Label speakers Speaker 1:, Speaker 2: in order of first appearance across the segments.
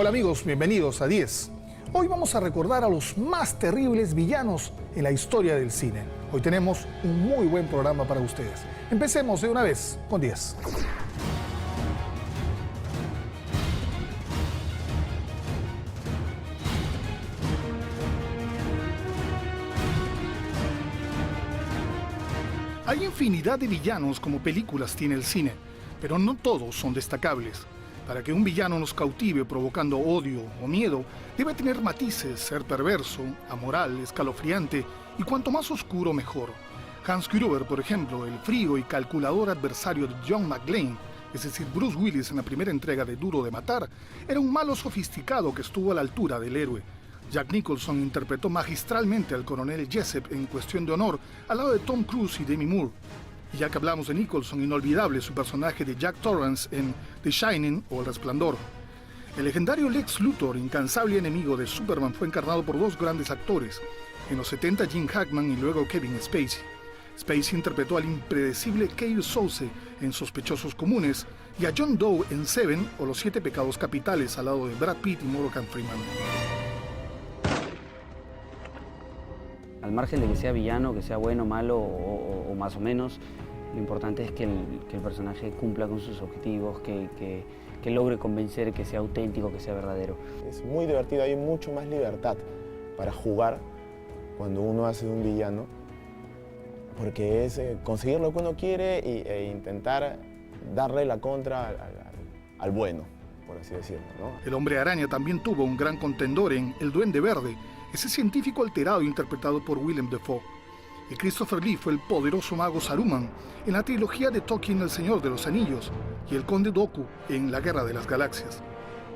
Speaker 1: Hola amigos, bienvenidos a 10. Hoy vamos a recordar a los más terribles villanos en la historia del cine. Hoy tenemos un muy buen programa para ustedes. Empecemos de una vez con 10. Hay infinidad de villanos como películas tiene el cine, pero no todos son destacables. Para que un villano nos cautive provocando odio o miedo, debe tener matices, ser perverso, amoral, escalofriante y cuanto más oscuro mejor. Hans Gruber, por ejemplo, el frío y calculador adversario de John McClane, es decir, Bruce Willis en la primera entrega de Duro de Matar, era un malo sofisticado que estuvo a la altura del héroe. Jack Nicholson interpretó magistralmente al coronel Jessup en Cuestión de Honor, al lado de Tom Cruise y Demi Moore. Y ya que hablamos de Nicholson, inolvidable su personaje de Jack Torrance en The Shining o El Resplandor. El legendario Lex Luthor, incansable enemigo de Superman, fue encarnado por dos grandes actores. En los 70 Gene Hackman y luego Kevin Spacey. Spacey interpretó al impredecible Kyle Soze en Sospechosos Comunes y a John Doe en Seven o Los Siete Pecados Capitales al lado de Brad Pitt y Morgan Freeman.
Speaker 2: Al margen de que sea villano, que sea bueno, malo o más o menos, lo importante es que el personaje cumpla con sus objetivos, que logre convencer, que sea auténtico, que sea verdadero.
Speaker 3: Es muy divertido, hay mucho más libertad para jugar cuando uno hace de un villano, porque es conseguir lo que uno quiere e intentar darle la contra al bueno, por así decirlo, ¿no?
Speaker 1: El Hombre Araña también tuvo un gran contendor en El Duende Verde, ese científico alterado interpretado por Willem Dafoe. Y Christopher Lee fue el poderoso mago Saruman en la trilogía de Tolkien El Señor de los Anillos y el Conde Dooku en La Guerra de las Galaxias.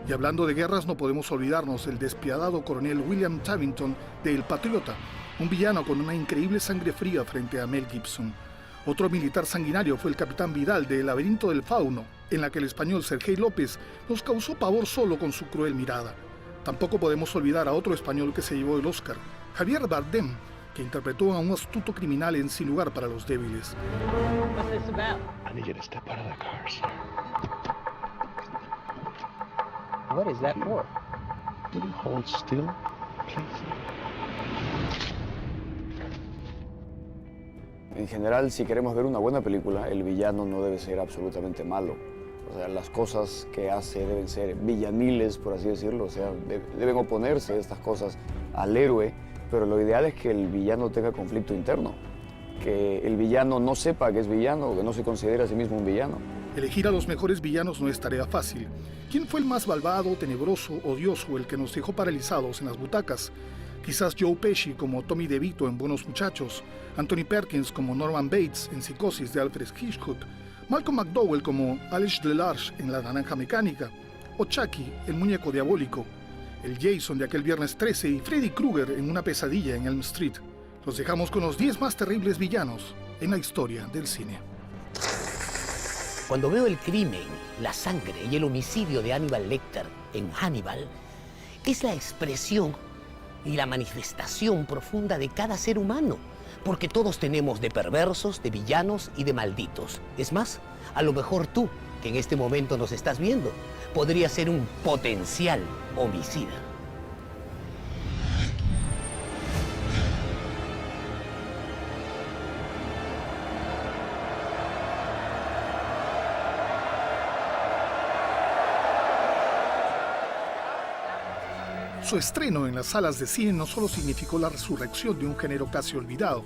Speaker 1: Y hablando de guerras, no podemos olvidarnos del despiadado coronel William Tavington de El Patriota, un villano con una increíble sangre fría frente a Mel Gibson. Otro militar sanguinario fue el capitán Vidal de El Laberinto del Fauno, en la que el español Sergei López nos causó pavor solo con su cruel mirada. Tampoco podemos olvidar a otro español que se llevó el Oscar, Javier Bardem, que interpretó a un astuto criminal en Sin Lugar para los Débiles.
Speaker 4: What's this about?
Speaker 5: I need you to step out of the car, sir.
Speaker 4: What is that for?
Speaker 5: Will you hold still, please?
Speaker 6: En general, si queremos ver una buena película, el villano no debe ser absolutamente malo. O sea, las cosas que hace deben ser villaniles, por así decirlo. O sea, deben oponerse estas cosas al héroe, pero lo ideal es que el villano tenga conflicto interno. Que el villano no sepa que es villano, que no se considere a sí mismo un villano.
Speaker 1: Elegir a los mejores villanos no es tarea fácil. ¿Quién fue el más malvado, tenebroso, odioso, el que nos dejó paralizados en las butacas? Quizás Joe Pesci como Tommy DeVito en Buenos Muchachos, Anthony Perkins como Norman Bates en Psicosis de Alfred Hitchcock, Malcolm McDowell como Alec Delarge en La Naranja Mecánica, o Chucky, el muñeco diabólico, el Jason de aquel Viernes 13 y Freddy Krueger en Una pesadilla en Elm Street. Los dejamos con los 10 más terribles villanos en la historia del cine.
Speaker 7: Cuando veo el crimen, la sangre y el homicidio de Hannibal Lecter en Hannibal, es la expresión y la manifestación profunda de cada ser humano. Porque todos tenemos de perversos, de villanos y de malditos. Es más, a lo mejor tú, que en este momento nos estás viendo, podrías ser un potencial homicida.
Speaker 1: Su estreno en las salas de cine no solo significó la resurrección de un género casi olvidado,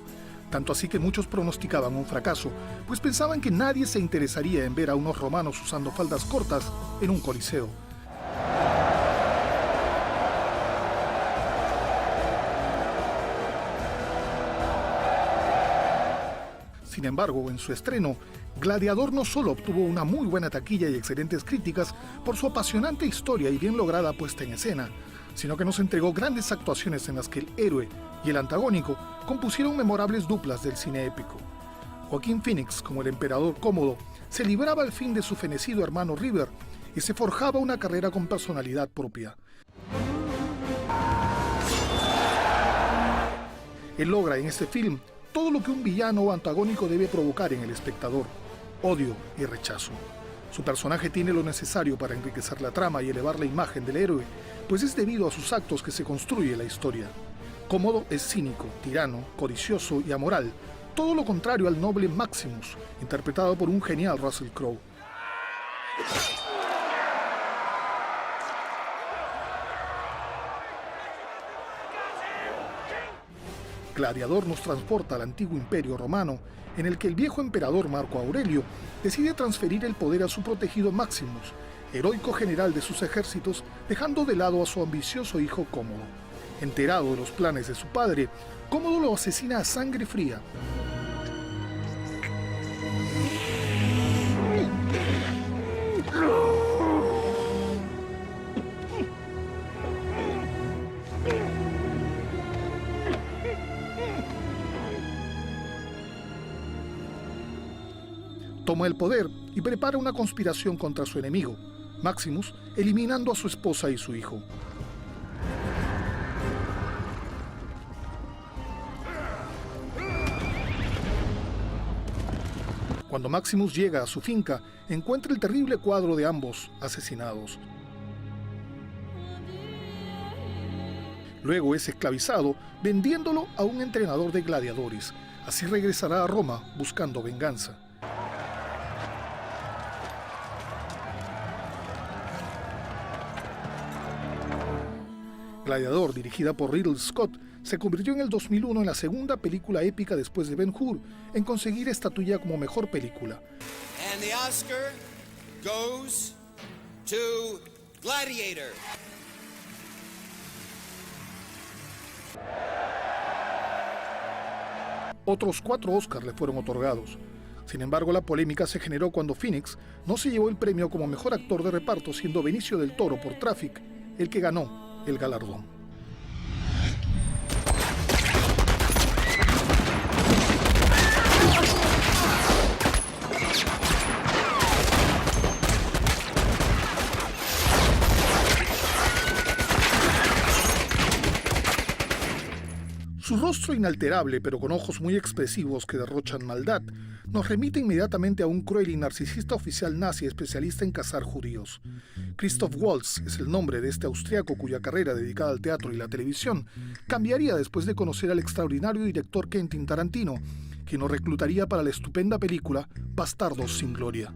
Speaker 1: tanto así que muchos pronosticaban un fracaso, pues pensaban que nadie se interesaría en ver a unos romanos usando faldas cortas en un coliseo. Sin embargo, en su estreno, Gladiador no solo obtuvo una muy buena taquilla y excelentes críticas por su apasionante historia y bien lograda puesta en escena, sino que nos entregó grandes actuaciones en las que el héroe y el antagónico compusieron memorables duplas del cine épico. Joaquín Phoenix, como el emperador Cómodo, se libraba al fin de su fenecido hermano River y se forjaba una carrera con personalidad propia. Él logra en este film todo lo que un villano o antagónico debe provocar en el espectador: odio y rechazo. Su personaje tiene lo necesario para enriquecer la trama y elevar la imagen del héroe, pues es debido a sus actos que se construye la historia. Cómodo es cínico, tirano, codicioso y amoral, todo lo contrario al noble Maximus, interpretado por un genial Russell Crowe. Gladiador nos transporta al antiguo imperio romano, en el que el viejo emperador Marco Aurelio decide transferir el poder a su protegido Maximus, heroico general de sus ejércitos, dejando de lado a su ambicioso hijo Cómodo. Enterado de los planes de su padre, Cómodo lo asesina a sangre fría. Toma el poder y prepara una conspiración contra su enemigo, Maximus, eliminando a su esposa y su hijo. Cuando Maximus llega a su finca, encuentra el terrible cuadro de ambos asesinados. Luego es esclavizado, vendiéndolo a un entrenador de gladiadores. Así regresará a Roma buscando venganza. Gladiador, dirigida por Ridley Scott, se convirtió en el 2001 en la segunda película épica después de Ben-Hur en conseguir estatuilla como mejor película.
Speaker 8: And the Oscar goes to Gladiator.
Speaker 1: Otros 4 Oscars le fueron otorgados. Sin embargo, la polémica se generó cuando Phoenix no se llevó el premio como mejor actor de reparto, siendo Benicio del Toro por Traffic el que ganó el galardón. Su rostro inalterable, pero con ojos muy expresivos que derrochan maldad, nos remite inmediatamente a un cruel y narcisista oficial nazi especialista en cazar judíos. Christoph Waltz es el nombre de este austriaco cuya carrera dedicada al teatro y la televisión cambiaría después de conocer al extraordinario director Quentin Tarantino, quien lo reclutaría para la estupenda película Bastardos sin Gloria.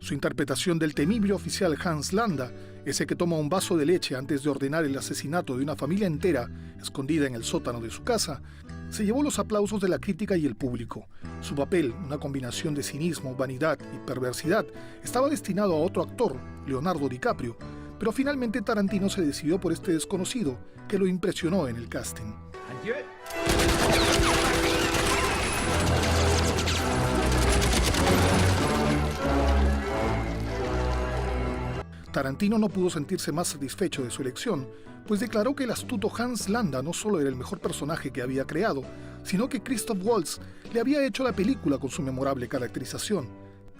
Speaker 1: Su interpretación del temible oficial Hans Landa, ese que toma un vaso de leche antes de ordenar el asesinato de una familia entera escondida en el sótano de su casa, se llevó los aplausos de la crítica y el público. Su papel, una combinación de cinismo, vanidad y perversidad, estaba destinado a otro actor, Leonardo DiCaprio, pero finalmente Tarantino se decidió por este desconocido, que lo impresionó en el casting. Tarantino no pudo sentirse más satisfecho de su elección, pues declaró que el astuto Hans Landa no solo era el mejor personaje que había creado, sino que Christoph Waltz le había hecho la película con su memorable caracterización,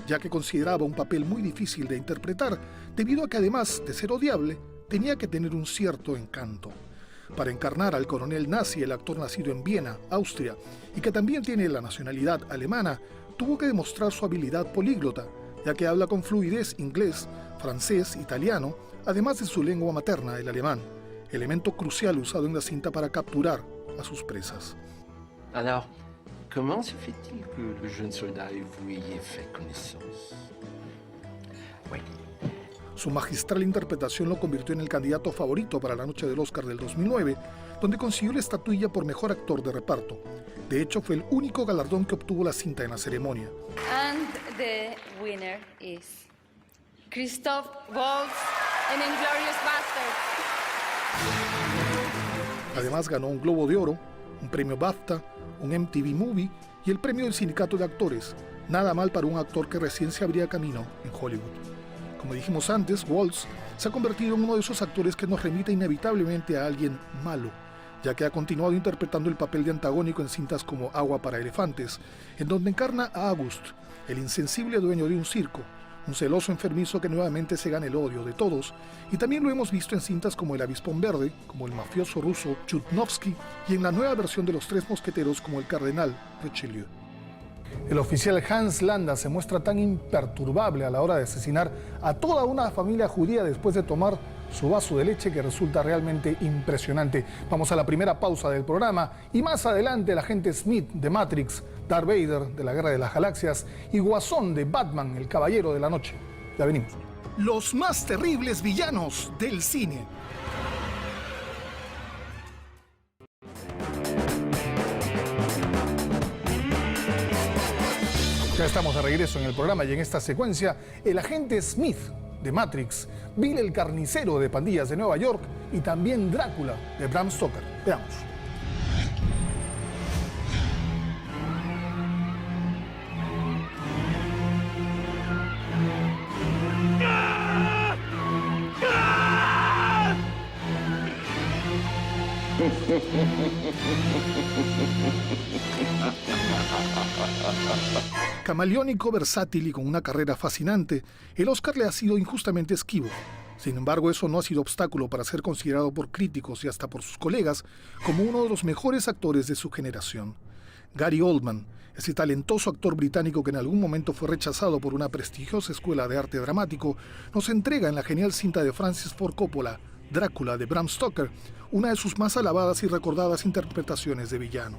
Speaker 1: ya que consideraba un papel muy difícil de interpretar, debido a que además de ser odiable, tenía que tener un cierto encanto. Para encarnar al coronel nazi, el actor nacido en Viena, Austria, y que también tiene la nacionalidad alemana, tuvo que demostrar su habilidad políglota, ya que habla con fluidez inglés, francés, italiano, además de su lengua materna, el alemán, elemento crucial usado en la cinta para capturar a sus presas.
Speaker 5: Alors, comment se fait-il que le jeune soldat et vous ayez fait connaissance? Oui.
Speaker 1: Su magistral interpretación lo convirtió en el candidato favorito para la noche del Oscar del 2009, donde consiguió la estatuilla por mejor actor de reparto. De hecho, fue el único galardón que obtuvo la cinta en la ceremonia.
Speaker 9: And the winner is Christoph Waltz en Inglourious Basterds.
Speaker 1: Además ganó un Globo de Oro, un premio BAFTA, un MTV Movie y el premio del Sindicato de Actores. Nada mal para un actor que recién se abría camino en Hollywood. Como dijimos antes, Waltz se ha convertido en uno de esos actores que nos remite inevitablemente a alguien malo, ya que ha continuado interpretando el papel de antagónico en cintas como Agua para elefantes, en donde encarna a August, el insensible dueño de un circo, un celoso enfermizo que nuevamente se gana el odio de todos, y también lo hemos visto en cintas como El Avispón Verde, como el mafioso ruso Chudnovsky, y en la nueva versión de Los Tres Mosqueteros como el cardenal Richelieu. El oficial Hans Landa se muestra tan imperturbable a la hora de asesinar a toda una familia judía después de tomar su vaso de leche, que resulta realmente impresionante. Vamos a la primera pausa del programa y más adelante el agente Smith de Matrix, Darth Vader de la Guerra de las Galaxias y Guasón de Batman, el Caballero de la Noche. Ya venimos. Los más terribles villanos del cine. Ya estamos de regreso en el programa y en esta secuencia, el agente Smith de Matrix, Bill el carnicero de pandillas de Nueva York y también Drácula de Bram Stoker. Veamos. Camaleónico, versátil y con una carrera fascinante, el Oscar le ha sido injustamente esquivo. Sin embargo, eso no ha sido obstáculo para ser considerado por críticos y hasta por sus colegas como uno de los mejores actores de su generación. Gary Oldman, ese talentoso actor británico que en algún momento fue rechazado por una prestigiosa escuela de arte dramático, nos entrega en la genial cinta de Francis Ford Coppola, Drácula de Bram Stoker, una de sus más alabadas y recordadas interpretaciones de villano.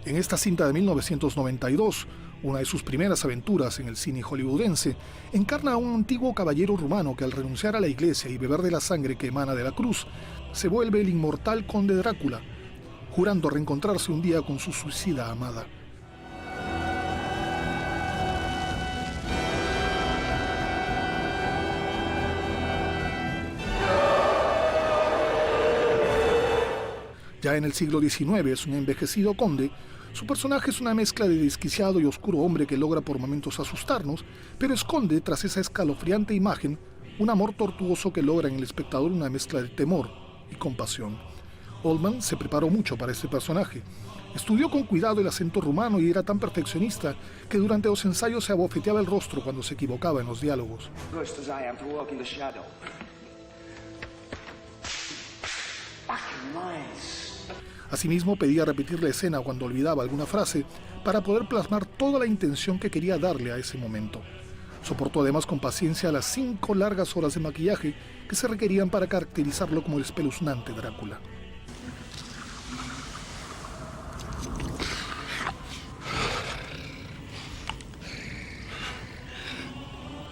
Speaker 1: En esta cinta de 1992, una de sus primeras aventuras en el cine hollywoodense, encarna a un antiguo caballero rumano que al renunciar a la iglesia y beber de la sangre que emana de la cruz, se vuelve el inmortal conde Drácula, jurando reencontrarse un día con su suicida amada. Ya en el siglo XIX es un envejecido conde. Su personaje es una mezcla de desquiciado y oscuro hombre que logra por momentos asustarnos, pero esconde tras esa escalofriante imagen un amor tortuoso que logra en el espectador una mezcla de temor y compasión. Oldman se preparó mucho para este personaje. Estudió con cuidado el acento rumano y era tan perfeccionista que durante los ensayos se abofeteaba el rostro cuando se equivocaba en los diálogos. Asimismo, pedía repetir la escena cuando olvidaba alguna frase para poder plasmar toda la intención que quería darle a ese momento. Soportó además con paciencia las 5 largas horas de maquillaje que se requerían para caracterizarlo como el espeluznante Drácula.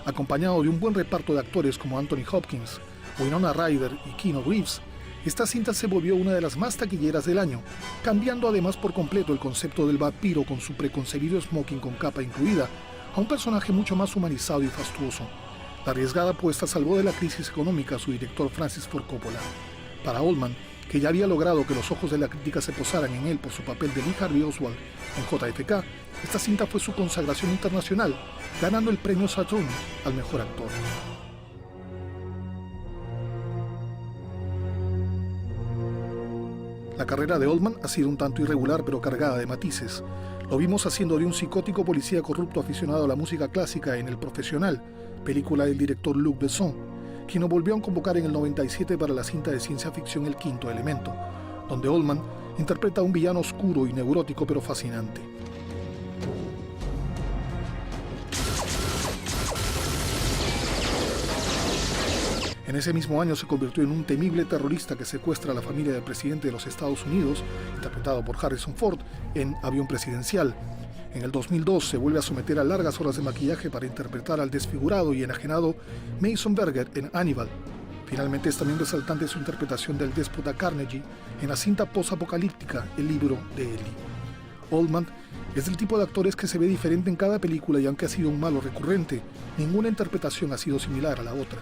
Speaker 1: Acompañado de un buen reparto de actores como Anthony Hopkins, Winona Ryder y Keanu Reeves, esta cinta se volvió una de las más taquilleras del año, cambiando además por completo el concepto del vampiro con su preconcebido smoking con capa incluida, a un personaje mucho más humanizado y fastuoso. La arriesgada apuesta salvó de la crisis económica a su director Francis Ford Coppola. Para Oldman, que ya había logrado que los ojos de la crítica se posaran en él por su papel de Lee Harvey Oswald en JFK, esta cinta fue su consagración internacional, ganando el premio Saturn al mejor actor. La carrera de Oldman ha sido un tanto irregular pero cargada de matices. Lo vimos haciendo de un psicótico policía corrupto aficionado a la música clásica en El Profesional, película del director Luc Besson, quien lo volvió a convocar en el 97 para la cinta de ciencia ficción El Quinto Elemento, donde Oldman interpreta a un villano oscuro y neurótico pero fascinante. En ese mismo año se convirtió en un temible terrorista que secuestra a la familia del presidente de los Estados Unidos, interpretado por Harrison Ford, en Avión Presidencial. En el 2002 se vuelve a someter a largas horas de maquillaje para interpretar al desfigurado y enajenado Mason Berger en Hannibal. Finalmente es también resaltante su interpretación del déspota Carnegie en la cinta post-apocalíptica El Libro de Eli. Oldman es del tipo de actores que se ve diferente en cada película y aunque ha sido un malo recurrente, ninguna interpretación ha sido similar a la otra.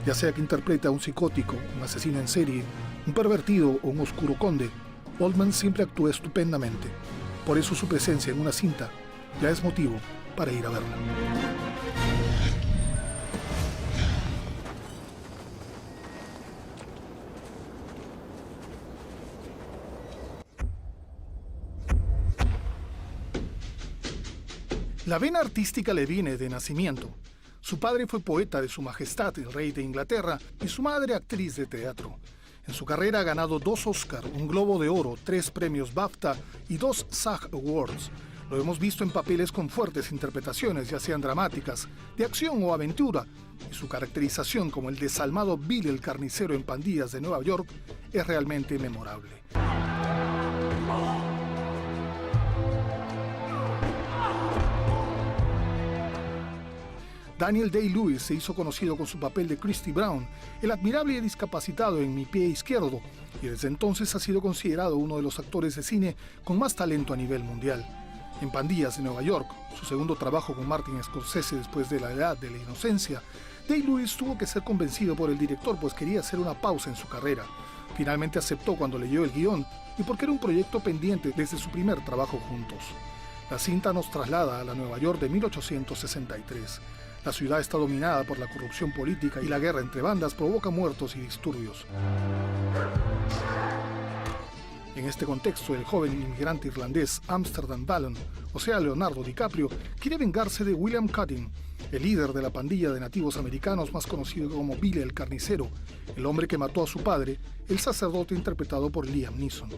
Speaker 1: Ya sea que interprete a un psicótico, un asesino en serie, un pervertido o un oscuro conde, Oldman siempre actúa estupendamente. Por eso su presencia en una cinta ya es motivo para ir a verla. La vena artística le viene de nacimiento. Su padre fue poeta de Su Majestad, el Rey de Inglaterra, y su madre actriz de teatro. En su carrera ha ganado 2 Oscar, un Globo de Oro, 3 premios BAFTA y 2 SAG Awards. Lo hemos visto en papeles con fuertes interpretaciones, ya sean dramáticas, de acción o aventura, y su caracterización como el desalmado Bill el Carnicero en Pandillas de Nueva York es realmente memorable. Daniel Day-Lewis se hizo conocido con su papel de Christy Brown, el admirable y discapacitado en Mi pie izquierdo, y desde entonces ha sido considerado uno de los actores de cine con más talento a nivel mundial. En Pandillas de Nueva York, su segundo trabajo con Martin Scorsese después de La Edad de la Inocencia, Day-Lewis tuvo que ser convencido por el director, pues quería hacer una pausa en su carrera. Finalmente aceptó cuando leyó el guión y porque era un proyecto pendiente desde su primer trabajo juntos. La cinta nos traslada a la Nueva York de 1863. La ciudad está dominada por la corrupción política y la guerra entre bandas provoca muertos y disturbios. En este contexto, el joven inmigrante irlandés Amsterdam Ballon, o sea Leonardo DiCaprio, quiere vengarse de William Cutting, el líder de la pandilla de nativos americanos más conocido como Bill el Carnicero, el hombre que mató a su padre, el sacerdote interpretado por Liam Neeson.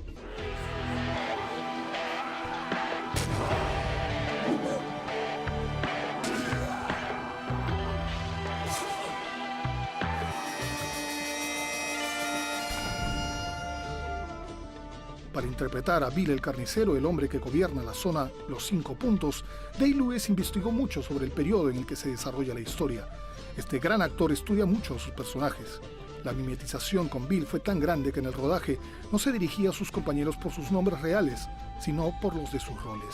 Speaker 1: Para interpretar a Bill el Carnicero, el hombre que gobierna la zona Los 5 Puntos, Day-Lewis investigó mucho sobre el periodo en el que se desarrolla la historia. Este gran actor estudia mucho a sus personajes. La mimetización con Bill fue tan grande que en el rodaje no se dirigía a sus compañeros por sus nombres reales, sino por los de sus roles.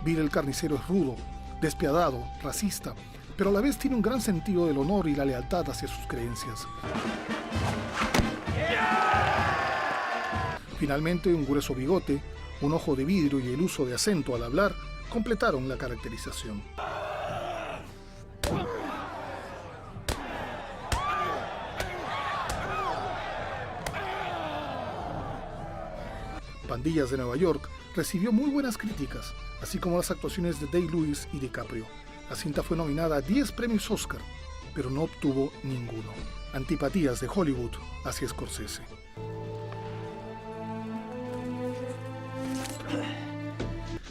Speaker 1: Bill el Carnicero es rudo, despiadado, racista, pero a la vez tiene un gran sentido del honor y la lealtad hacia sus creencias. Finalmente, un grueso bigote, un ojo de vidrio y el uso de acento al hablar completaron la caracterización. Pandillas de Nueva York recibió muy buenas críticas, así como las actuaciones de Day-Lewis y DiCaprio. La cinta fue nominada a 10 premios Oscar, pero no obtuvo ninguno. Antipatías de Hollywood hacia Scorsese.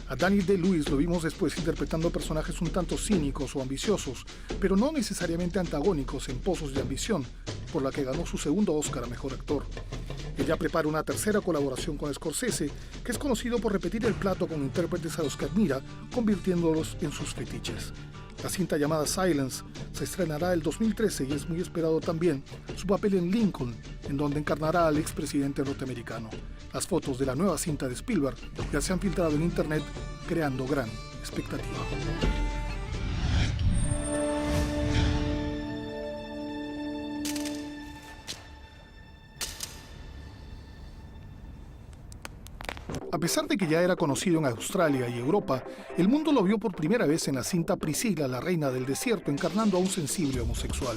Speaker 1: A Daniel Day-Lewis lo vimos después interpretando personajes un tanto cínicos o ambiciosos, pero no necesariamente antagónicos en Pozos de Ambición, por la que ganó su segundo Oscar a Mejor Actor. Ella prepara una tercera colaboración con Scorsese, que es conocido por repetir el plato con intérpretes a los que admira, convirtiéndolos en sus fetiches. La cinta llamada Silence se estrenará el 2013 y es muy esperado también su papel en Lincoln, en donde encarnará al expresidente norteamericano. Las fotos de la nueva cinta de Spielberg ya se han filtrado en internet, creando gran expectativa. A pesar de que ya era conocido en Australia y Europa, el mundo lo vio por primera vez en la cinta Priscilla, la reina del desierto, encarnando a un sensible homosexual.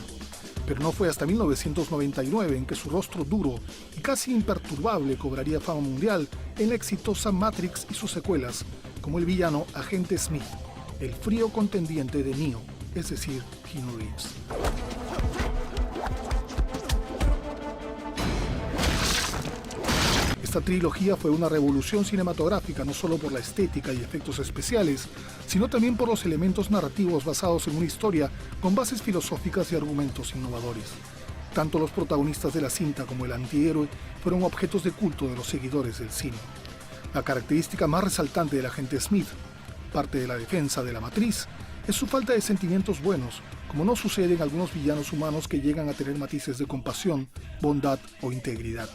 Speaker 1: Pero no fue hasta 1999 en que su rostro duro y casi imperturbable cobraría fama mundial en la exitosa Matrix y sus secuelas, como el villano Agente Smith, el frío contendiente de Neo, es decir, Keanu Reeves. Esta trilogía fue una revolución cinematográfica no solo por la estética y efectos especiales, sino también por los elementos narrativos basados en una historia con bases filosóficas y argumentos innovadores. Tanto los protagonistas de la cinta como el antihéroe fueron objetos de culto de los seguidores del cine. La característica más resaltante del agente Smith, parte de la defensa de la matriz, es su falta de sentimientos buenos, como no sucede en algunos villanos humanos que llegan a tener matices de compasión, bondad o integridad.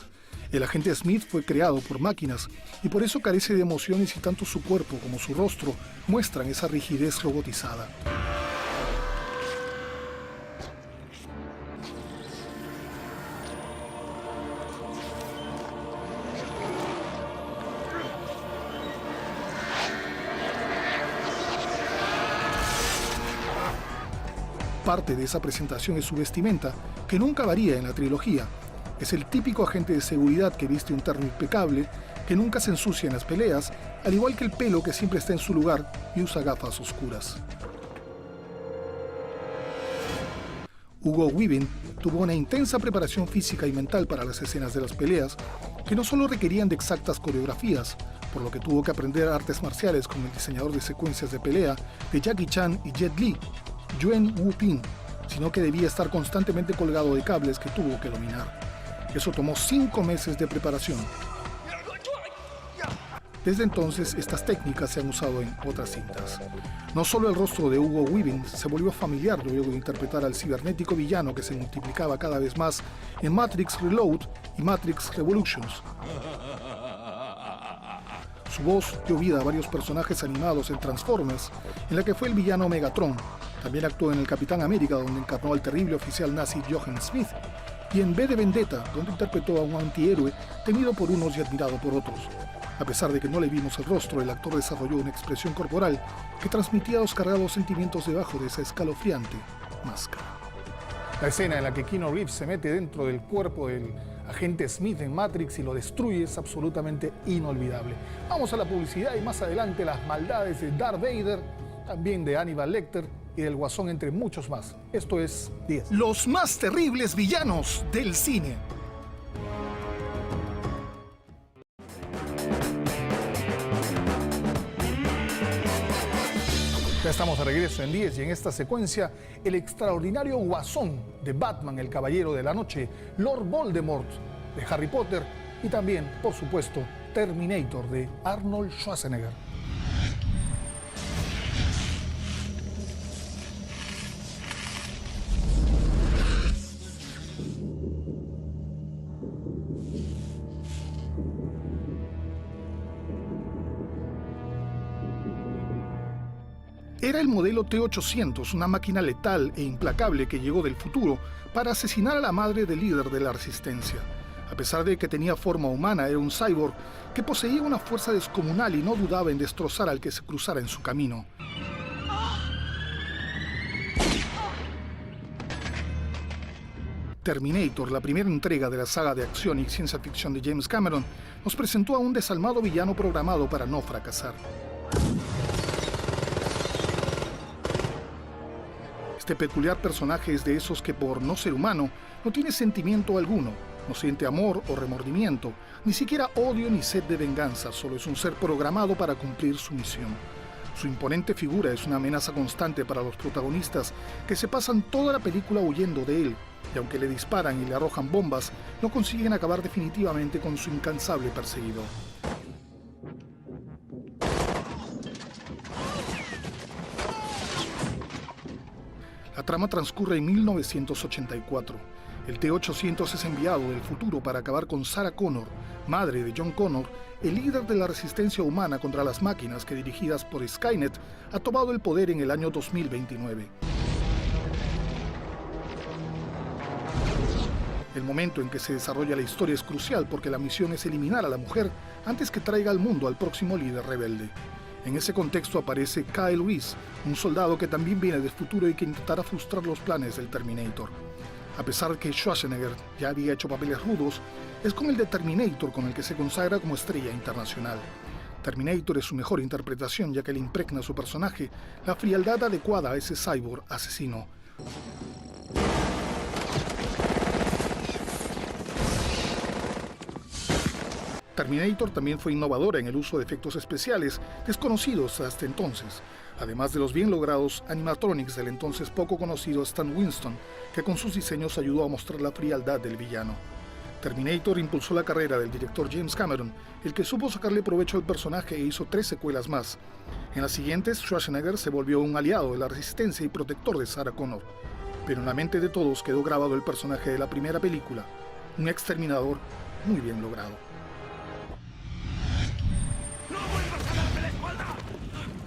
Speaker 1: El agente Smith fue creado por máquinas y por eso carece de emociones y tanto su cuerpo como su rostro muestran esa rigidez robotizada. Parte de esa presentación es su vestimenta, que nunca varía en la trilogía. Es el típico agente de seguridad que viste un terno impecable, que nunca se ensucia en las peleas, al igual que el pelo que siempre está en su lugar y usa gafas oscuras. Hugo Weaving tuvo una intensa preparación física y mental para las escenas de las peleas, que no solo requerían de exactas coreografías, por lo que tuvo que aprender artes marciales con el diseñador de secuencias de pelea de Jackie Chan y Jet Li, Yuen Woo-ping, sino que debía estar constantemente colgado de cables que tuvo que dominar. Eso tomó 5 meses de preparación. Desde entonces, estas técnicas se han usado en otras cintas. No solo el rostro de Hugo Weaving se volvió familiar luego de interpretar al cibernético villano que se multiplicaba cada vez más en Matrix Reload y Matrix Revolutions. Su voz dio vida a varios personajes animados en Transformers, en la que fue el villano Megatron. También actuó en El Capitán América, donde encarnó al terrible oficial nazi Johann Smith, y en V de Vendetta, donde interpretó a un antihéroe temido por unos y admirado por otros. A pesar de que no le vimos el rostro, el actor desarrolló una expresión corporal que transmitía los cargados sentimientos debajo de esa escalofriante máscara. La escena en la que Keanu Reeves se mete dentro del cuerpo del agente Smith en Matrix y lo destruye es absolutamente inolvidable. Vamos a la publicidad y más adelante las maldades de Darth Vader, también de Hannibal Lecter y del Guasón, entre muchos más. Esto es 10. Los más terribles villanos del cine. Ya estamos de regreso en 10 y en esta secuencia el extraordinario Guasón de Batman, el Caballero de la Noche, Lord Voldemort de Harry Potter y también, por supuesto, Terminator de Arnold Schwarzenegger. Era el modelo T-800, una máquina letal e implacable que llegó del futuro para asesinar a la madre del líder de la Resistencia. A pesar de que tenía forma humana, era un cyborg que poseía una fuerza descomunal y no dudaba en destrozar al que se cruzara en su camino. Terminator, la primera entrega de la saga de acción y ciencia ficción de James Cameron, nos presentó a un desalmado villano programado para no fracasar. Este peculiar personaje es de esos que, por no ser humano, no tiene sentimiento alguno, no siente amor o remordimiento, ni siquiera odio ni sed de venganza, solo es un ser programado para cumplir su misión. Su imponente figura es una amenaza constante para los protagonistas, que se pasan toda la película huyendo de él, y aunque le disparan y le arrojan bombas, no consiguen acabar definitivamente con su incansable perseguidor. La trama transcurre en 1984. El T-800 es enviado del futuro para acabar con Sarah Connor, madre de John Connor, el líder de la resistencia humana contra las máquinas que, dirigidas por Skynet, ha tomado el poder en el año 2029. El momento en que se desarrolla la historia es crucial porque la misión es eliminar a la mujer antes que traiga al mundo al próximo líder rebelde. En ese contexto aparece Kyle Reese, un soldado que también viene del futuro y que intentará frustrar los planes del Terminator. A pesar de que Schwarzenegger ya había hecho papeles rudos, es con el de Terminator con el que se consagra como estrella internacional. Terminator es su mejor interpretación ya que le impregna a su personaje la frialdad adecuada a ese cyborg asesino. Terminator también fue innovadora en el uso de efectos especiales desconocidos hasta entonces, además de los bien logrados animatronics del entonces poco conocido Stan Winston, que con sus diseños ayudó a mostrar la frialdad del villano. Terminator impulsó la carrera del director James Cameron, el que supo sacarle provecho al personaje e hizo 3 secuelas más. En las siguientes, Schwarzenegger se volvió un aliado de la resistencia y protector de Sarah Connor. Pero en la mente de todos quedó grabado el personaje de la primera película, un exterminador muy bien logrado.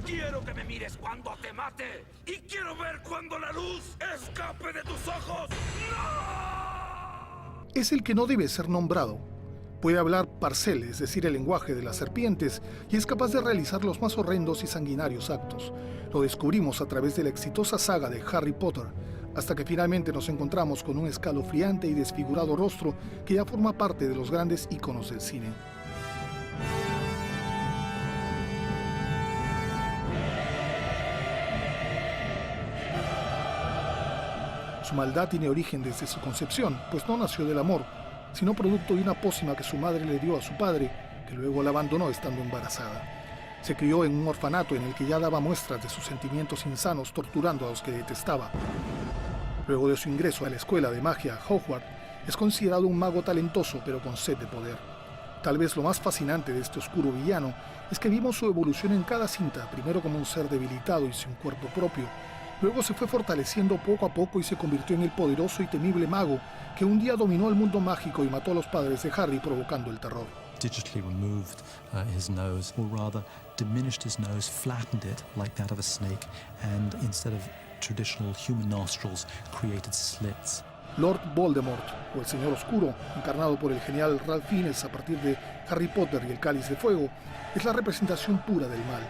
Speaker 10: Quiero que me mires cuando te mate y quiero ver cuando la luz escape de tus ojos. ¡No!
Speaker 1: Es el que no debe ser nombrado. Puede hablar parcel, es decir, el lenguaje de las serpientes, y es capaz de realizar los más horrendos y sanguinarios actos. Lo descubrimos a través de la exitosa saga de Harry Potter, hasta que finalmente nos encontramos con un escalofriante y desfigurado rostro que ya forma parte de los grandes íconos del cine. Su maldad tiene origen desde su concepción, pues no nació del amor, sino producto de una pócima que su madre le dio a su padre, que luego la abandonó estando embarazada. Se crió en un orfanato en el que ya daba muestras de sus sentimientos insanos, torturando a los que detestaba. Luego de su ingreso a la escuela de magia Hogwarts, es considerado un mago talentoso pero con sed de poder. Tal vez lo más fascinante de este oscuro villano es que vimos su evolución en cada cinta, primero como un ser debilitado y sin cuerpo propio. Luego se fue fortaleciendo poco a poco y se convirtió en el poderoso y temible mago que un día dominó el mundo mágico y mató a los padres de Harry provocando el terror.
Speaker 11: Digitally removed his nose, or rather diminished his nose, flattened it like that of a snake, and instead of traditional human nostrils, created slits.
Speaker 1: Lord Voldemort, o el Señor Oscuro, encarnado por el genial Ralph Fiennes a partir de Harry Potter y el Cáliz de Fuego, es la representación pura del mal.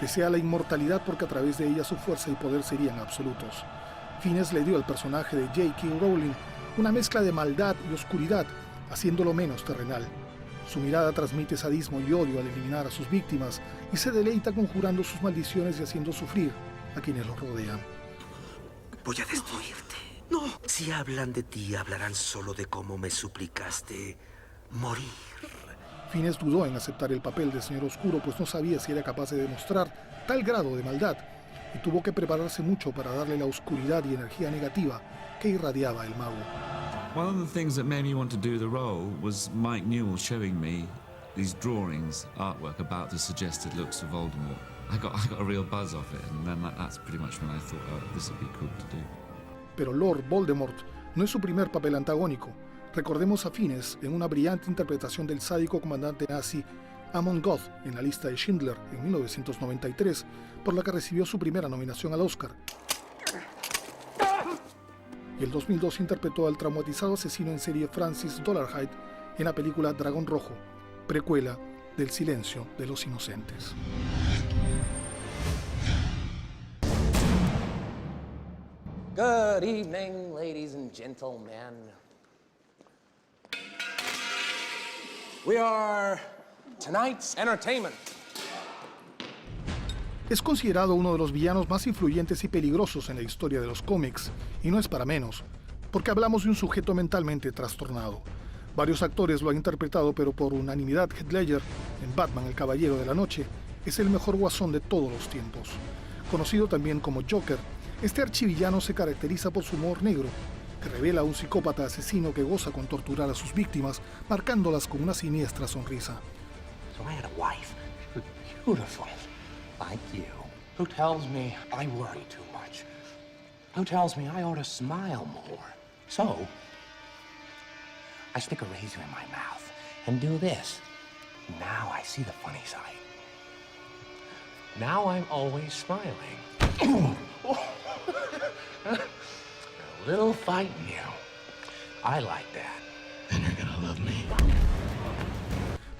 Speaker 1: Desea la inmortalidad porque a través de ella su fuerza y poder serían absolutos. Fiennes le dio al personaje de J.K. Rowling una mezcla de maldad y oscuridad, haciéndolo menos terrenal. Su mirada transmite sadismo y odio al eliminar a sus víctimas y se deleita conjurando sus maldiciones y haciendo sufrir a quienes los rodean.
Speaker 12: Voy a destruirte. No. Si hablan de ti, hablarán solo de cómo me suplicaste morir.
Speaker 1: Fiennes dudó en aceptar el papel del Señor Oscuro, pues no sabía si era capaz de demostrar tal grado de maldad, y tuvo que prepararse mucho para darle la oscuridad y energía negativa que irradiaba el mago.
Speaker 13: One of the things that made me want to do the role was Mike Newell showing me these drawings, artwork about the suggested looks of Voldemort. I got a real buzz off it, and then that's pretty much when I thought, oh, this would be cool to do.
Speaker 1: Pero Lord Voldemort no es su primer papel antagónico. Recordemos a Fiennes en una brillante interpretación del sádico comandante nazi Amon Goth en La lista de Schindler en 1993, por la que recibió su primera nominación al Oscar. Y el 2002 interpretó al traumatizado asesino en serie Francis Dolarhyde en la película Dragón Rojo, precuela del Silencio de los Inocentes.
Speaker 14: Good evening, ladies and gentlemen. We are tonight's entertainment.
Speaker 1: Es considerado uno de los villanos más influyentes y peligrosos en la historia de los cómics, y no es para menos, porque hablamos de un sujeto mentalmente trastornado. Varios actores lo han interpretado, pero por unanimidad Heath Ledger, en Batman el Caballero de la Noche, es el mejor guasón de todos los tiempos. Conocido también como Joker, este archivillano se caracteriza por su humor negro, que revela a un psicópata asesino que goza con torturar a sus víctimas, marcándolas con una siniestra sonrisa.
Speaker 14: So I had a wife, beautiful, like you, who tells me I worry too much, who tells me I ought to smile more. So I stick a razor in my mouth and do this. Now I see the funny side. Now I'm always smiling. A little fight in you. I like that. And you're gonna love me.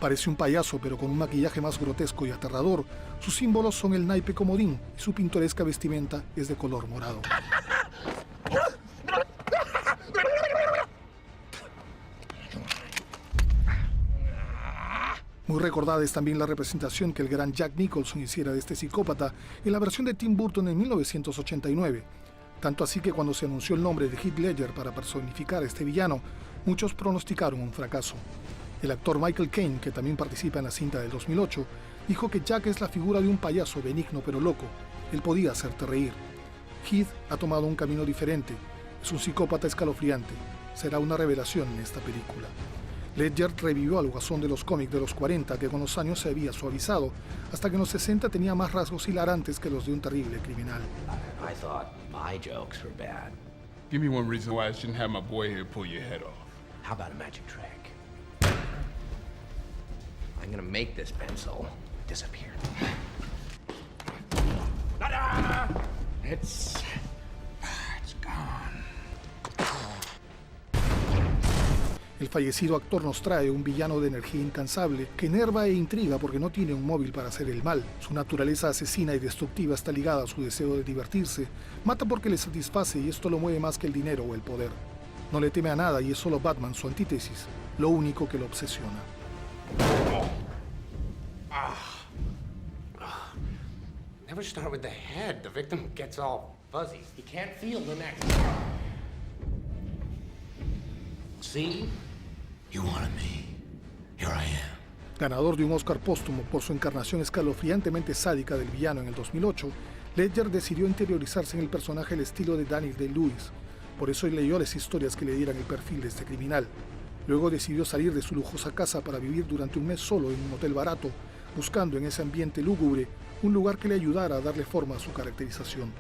Speaker 1: Parece un payaso, pero con un maquillaje más grotesco y aterrador. Sus símbolos son el naipe comodín y su pintoresca vestimenta es de color morado. Muy recordada es también la representación que el gran Jack Nicholson hiciera de este psicópata en la versión de Tim Burton en 1989. Tanto así que cuando se anunció el nombre de Heath Ledger para personificar a este villano, muchos pronosticaron un fracaso. El actor Michael Caine, que también participa en la cinta del 2008, dijo que Jack es la figura de un payaso benigno pero loco. Él podía hacerte reír. Heath ha tomado un camino diferente. Es un psicópata escalofriante. Será una revelación en esta película. Ledger revivió al guasón de los cómics de los 40, que con los años se había suavizado, hasta que en los 60 tenía más rasgos hilarantes que los de un terrible criminal.
Speaker 7: I thought my jokes were bad.
Speaker 15: Give me one reason why I shouldn't have my boy here pull your head off.
Speaker 7: How about a magic trick? I'm gonna make this pencil disappear.
Speaker 14: It's gone.
Speaker 1: El fallecido actor nos trae un villano de energía incansable que enerva e intriga porque no tiene un móvil para hacer el mal. Su naturaleza asesina y destructiva está ligada a su deseo de divertirse. Mata porque le satisface y esto lo mueve más que el dinero o el poder. No le teme a nada y es solo Batman su antítesis, lo único que lo obsesiona.
Speaker 14: Never start with the head. The victim gets all fuzzy. He can't feel the neck. See? You wanted me. Here I am.
Speaker 1: Ganador de un Oscar póstumo por su encarnación escalofriantemente sádica del villano en el 2008, Ledger decidió interiorizarse en el personaje al estilo de Daniel Day-Lewis. Por eso leyó las historias que le dieran el perfil de este criminal. Luego decidió salir de su lujosa casa para vivir durante un mes solo en un hotel barato, buscando en ese ambiente lúgubre un lugar que le ayudara a darle forma a su caracterización.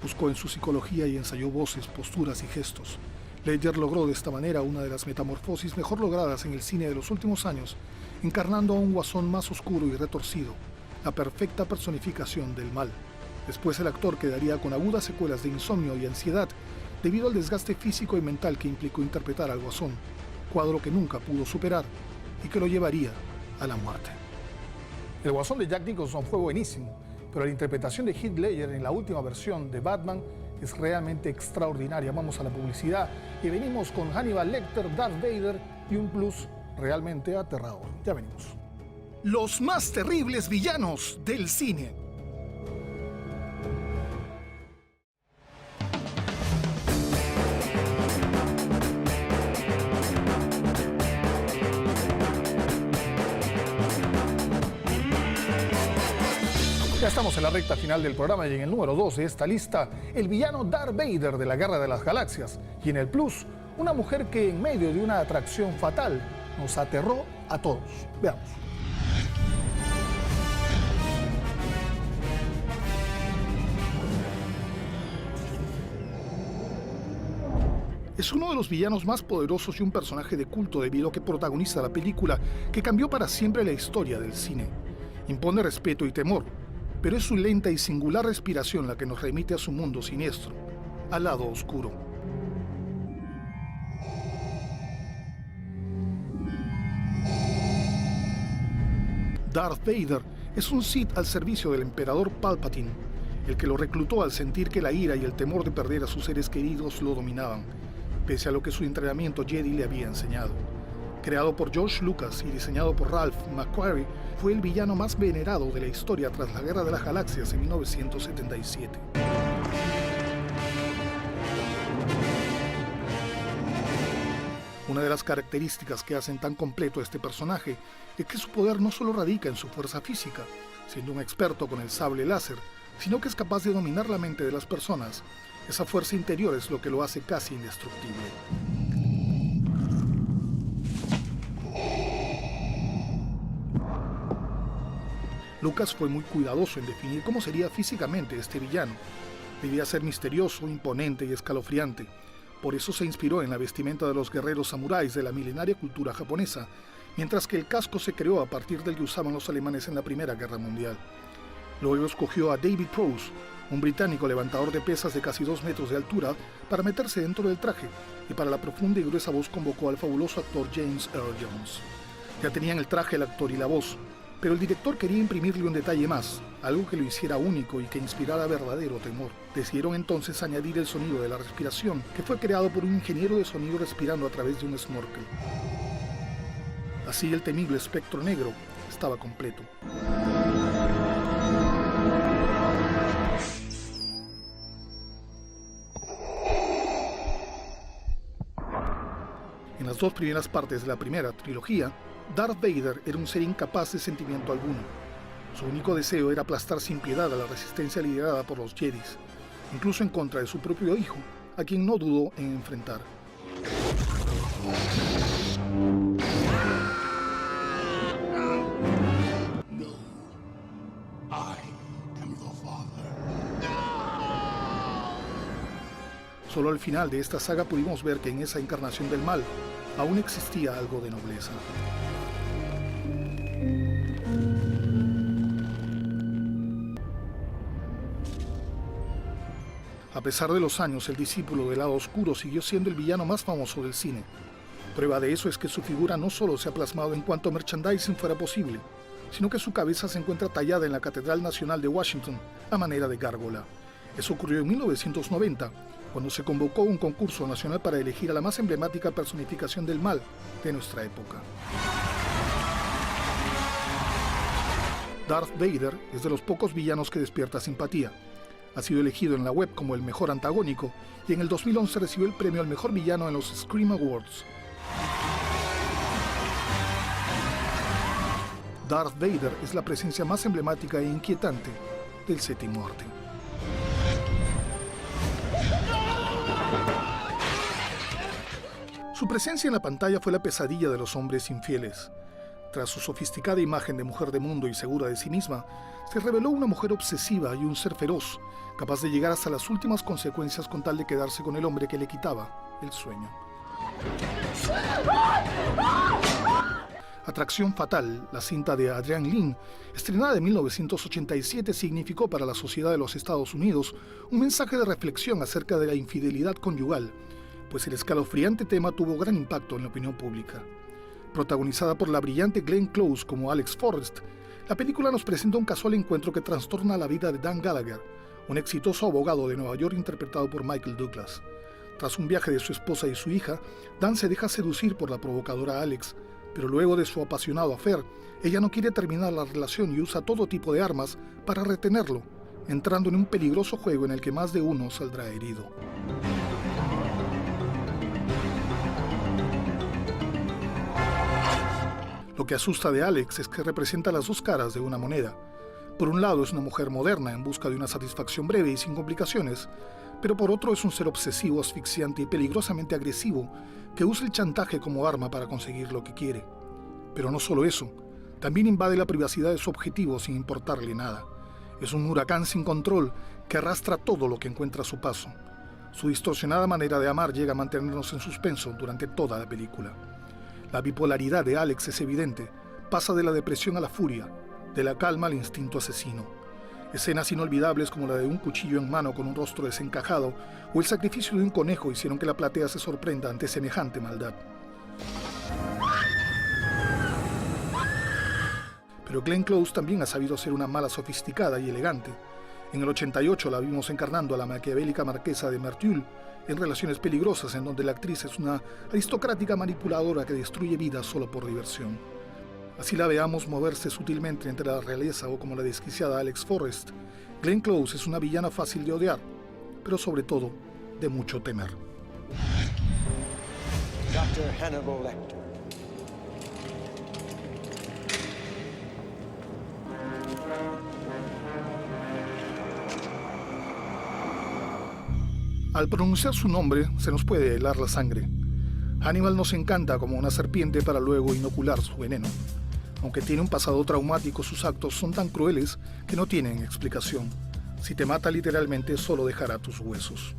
Speaker 1: Buscó en su psicología y ensayó voces, posturas y gestos. Ledger logró de esta manera una de las metamorfosis mejor logradas en el cine de los últimos años, encarnando a un guasón más oscuro y retorcido, la perfecta personificación del mal. Después el actor quedaría con agudas secuelas de insomnio y ansiedad debido al desgaste físico y mental que implicó interpretar al guasón, cuadro que nunca pudo superar y que lo llevaría a la muerte. El guasón de Jack Nicholson fue buenísimo, pero la interpretación de Heath Ledger en la última versión de Batman es realmente extraordinaria. Vamos a la publicidad y venimos con Hannibal Lecter, Darth Vader y un plus realmente aterrador. Ya venimos. Los más terribles villanos del cine. Ya estamos en la recta final del programa y en el número 2 de esta lista, el villano Darth Vader de la Guerra de las Galaxias. Y en el plus, una mujer que en medio de una atracción fatal nos aterró a todos. Veamos. Es uno de los villanos más poderosos y un personaje de culto debido a que protagoniza la película que cambió para siempre la historia del cine. Impone respeto y temor, pero es su lenta y singular respiración la que nos remite a su mundo siniestro, al lado oscuro. Darth Vader es un Sith al servicio del emperador Palpatine, el que lo reclutó al sentir que la ira y el temor de perder a sus seres queridos lo dominaban, pese a lo que su entrenamiento Jedi le había enseñado. Creado por George Lucas y diseñado por Ralph McQuarrie, fue el villano más venerado de la historia tras la Guerra de las Galaxias en 1977. Una de las características que hacen tan completo a este personaje es que su poder no solo radica en su fuerza física, siendo un experto con el sable láser, sino que es capaz de dominar la mente de las personas. Esa fuerza interior es lo que lo hace casi indestructible. Lucas fue muy cuidadoso en definir cómo sería físicamente este villano. Debía ser misterioso, imponente y escalofriante. Por eso se inspiró en la vestimenta de los guerreros samuráis de la milenaria cultura japonesa, mientras que el casco se creó a partir del que usaban los alemanes en la Primera Guerra Mundial. Luego escogió a David Prowse, un británico levantador de pesas de casi 2 metros de altura, para meterse dentro del traje, y para la profunda y gruesa voz convocó al fabuloso actor James Earl Jones. Ya tenían el traje, el actor y la voz, pero el director quería imprimirle un detalle más, algo que lo hiciera único y que inspirara verdadero temor. Decidieron entonces añadir el sonido de la respiración, que fue creado por un ingeniero de sonido respirando a través de un snorkel. Así el temible espectro negro estaba completo. En las 2 primeras partes de la primera trilogía, Darth Vader era un ser incapaz de sentimiento alguno. Su único deseo era aplastar sin piedad a la resistencia liderada por los Jedis, incluso en contra de su propio hijo, a quien no dudó en enfrentar. Solo al final de esta saga pudimos ver que en esa encarnación del mal aún existía algo de nobleza. A pesar de los años, el discípulo del lado oscuro siguió siendo el villano más famoso del cine. Prueba de eso es que su figura no solo se ha plasmado en cuanto merchandising fuera posible, sino que su cabeza se encuentra tallada en la Catedral Nacional de Washington a manera de gárgola. Eso ocurrió en 1990, cuando se convocó un concurso nacional para elegir a la más emblemática personificación del mal de nuestra época. Darth Vader es de los pocos villanos que despierta simpatía. Ha sido elegido en la web como el mejor antagónico y en el 2011 recibió el premio al mejor villano en los Scream Awards. Darth Vader es la presencia más emblemática e inquietante del séptimo arte. Su presencia en la pantalla fue la pesadilla de los hombres infieles. Tras su sofisticada imagen de mujer de mundo y segura de sí misma, se reveló una mujer obsesiva y un ser feroz, capaz de llegar hasta las últimas consecuencias con tal de quedarse con el hombre que le quitaba el sueño. Atracción Fatal, la cinta de Adrian Lyne, estrenada en 1987, significó para la sociedad de los Estados Unidos un mensaje de reflexión acerca de la infidelidad conyugal, pues el escalofriante tema tuvo gran impacto en la opinión pública. Protagonizada por la brillante Glenn Close como Alex Forrest, la película nos presenta un casual encuentro que trastorna la vida de Dan Gallagher, un exitoso abogado de Nueva York interpretado por Michael Douglas. Tras un viaje de su esposa y su hija, Dan se deja seducir por la provocadora Alex, pero luego de su apasionado affair, ella no quiere terminar la relación y usa todo tipo de armas para retenerlo, entrando en un peligroso juego en el que más de uno saldrá herido. Lo que asusta de Alex es que representa las dos caras de una moneda. Por un lado es una mujer moderna en busca de una satisfacción breve y sin complicaciones, pero por otro es un ser obsesivo, asfixiante y peligrosamente agresivo que usa el chantaje como arma para conseguir lo que quiere. Pero no solo eso, también invade la privacidad de su objetivo sin importarle nada. Es un huracán sin control que arrastra todo lo que encuentra a su paso. Su distorsionada manera de amar llega a mantenernos en suspenso durante toda la película. La bipolaridad de Alex es evidente, pasa de la depresión a la furia, de la calma al instinto asesino. Escenas inolvidables como la de un cuchillo en mano con un rostro desencajado o el sacrificio de un conejo hicieron que la platea se sorprenda ante semejante maldad. Pero Glenn Close también ha sabido ser una mala sofisticada y elegante. En el 88 la vimos encarnando a la maquiavélica marquesa de Merteuil en Relaciones Peligrosas, en donde la actriz es una aristocrática manipuladora que destruye vidas solo por diversión. Así la veamos moverse sutilmente entre la realeza o como la desquiciada Alex Forrest, Glenn Close es una villana fácil de odiar, pero sobre todo de mucho temer.
Speaker 16: Dr. Hannibal Lecter.
Speaker 1: Al pronunciar su nombre, se nos puede helar la sangre. Hannibal nos encanta como una serpiente para luego inocular su veneno. Aunque tiene un pasado traumático, sus actos son tan crueles que no tienen explicación. Si te mata literalmente, solo dejará tus huesos.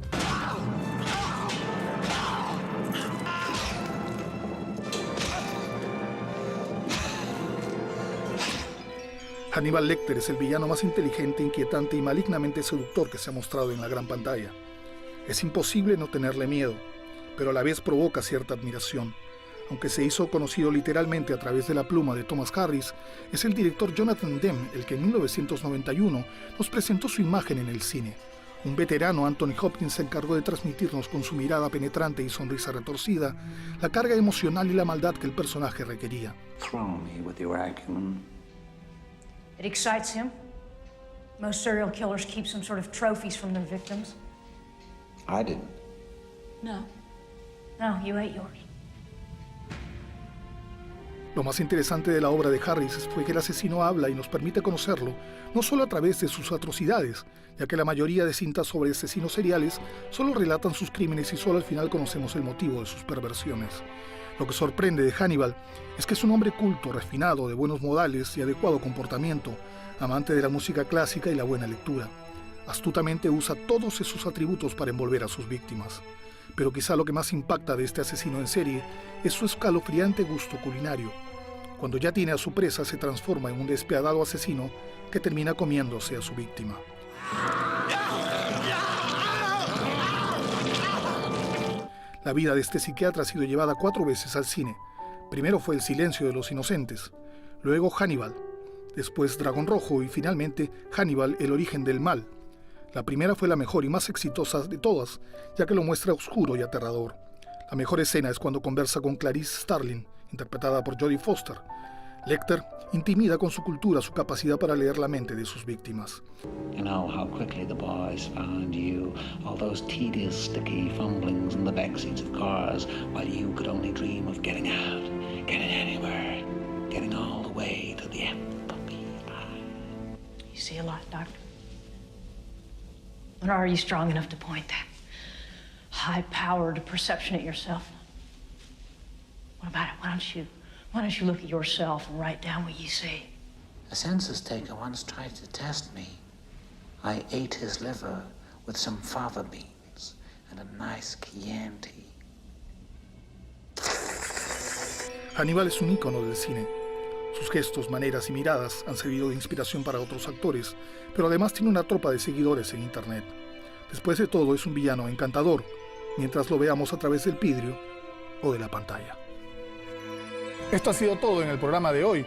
Speaker 1: Hannibal Lecter es el villano más inteligente, inquietante y malignamente seductor que se ha mostrado en la gran pantalla. Es imposible no tenerle miedo, pero a la vez provoca cierta admiración. Aunque se hizo conocido literalmente a través de la pluma de Thomas Harris, es el director Jonathan Demme el que en 1991 nos presentó su imagen en el cine. Un veterano, Anthony Hopkins, se encargó de transmitirnos con su mirada penetrante y sonrisa retorcida la carga emocional y la maldad que el personaje requería.
Speaker 17: It excites him. Most serial killers keep some sort of trophies from their victims.
Speaker 18: I didn't.
Speaker 17: No. No, you ate yours.
Speaker 1: Lo más interesante de la obra de Harris fue que el asesino habla y nos permite conocerlo, no solo a través de sus atrocidades, ya que la mayoría de cintas sobre asesinos seriales solo relatan sus crímenes y solo al final conocemos el motivo de sus perversiones. Lo que sorprende de Hannibal es que es un hombre culto, refinado, de buenos modales y adecuado comportamiento, amante de la música clásica y la buena lectura. Astutamente usa todos esos atributos para envolver a sus víctimas. Pero quizá lo que más impacta de este asesino en serie es su escalofriante gusto culinario. Cuando ya tiene a su presa, se transforma en un despiadado asesino que termina comiéndose a su víctima. La vida de este psiquiatra ha sido llevada 4 veces al cine. Primero fue El silencio de los inocentes, luego Hannibal, después Dragón Rojo y finalmente Hannibal, el origen del mal. La primera fue la mejor y más exitosa de todas, ya que lo muestra oscuro y aterrador. La mejor escena es cuando conversa con Clarice Starling, interpretada por Jodie Foster. Lecter intimida con su cultura su capacidad para leer la mente de sus víctimas.
Speaker 18: You know how quickly the boys found you, all those tedious, sticky fumblings in the backseats of cars, while you could only dream of getting out, getting anywhere, getting all the way to the FBI.
Speaker 17: You see a lot, Doctor. But are you strong enough to point that high-powered perception at yourself? What about it? Why don't you look at yourself and write down what you see?
Speaker 18: A census taker once tried to test me. I ate his liver with some fava beans and a nice Chianti.
Speaker 1: Hannibal es un ícono del cine. Sus gestos, maneras y miradas han servido de inspiración para otros actores, pero además tiene una tropa de seguidores en Internet. Después de todo, es un villano encantador, mientras lo veamos a través del vidrio o de la pantalla. Esto ha sido todo en el programa de hoy.